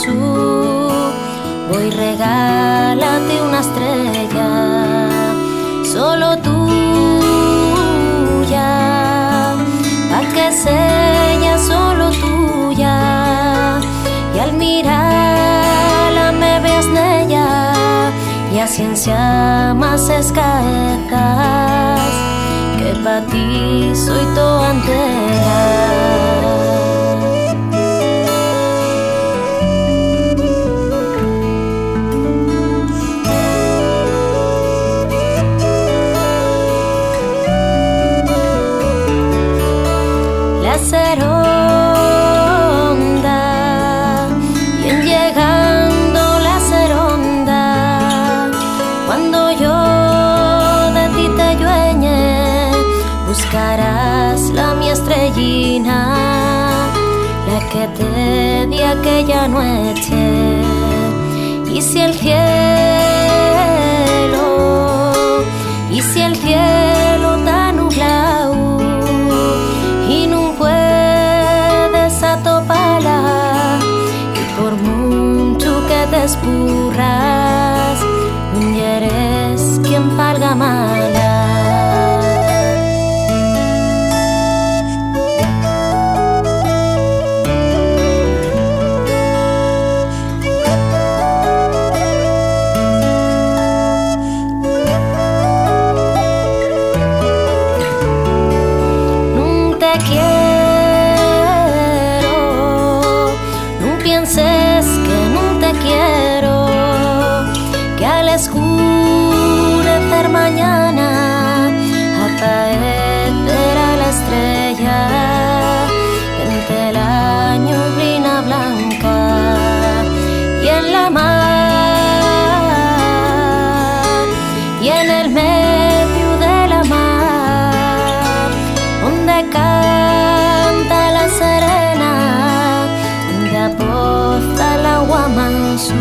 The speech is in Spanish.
sur. Voy, regálate una estrella, solo tuya, pa' que sea solo tuya, y al mirarla me veas en ella, y a ciencia más escaetas, que pa' ti soy toda entera. La seronda, y en llegando la seronda, cuando yo de ti te dueñe, buscarás la mi estrellina, la que te di aquella noche. Y si el cielo está nublado y no puedes atoparla, y por mucho que te escurras, no eres quien valga mala. Pienses que no te quiero, que al escurecer mañana aparecerá la estrella entre la neblina blanca, y en la mar, y en el medio de la mar, donde canta la serena, posta el agua manso.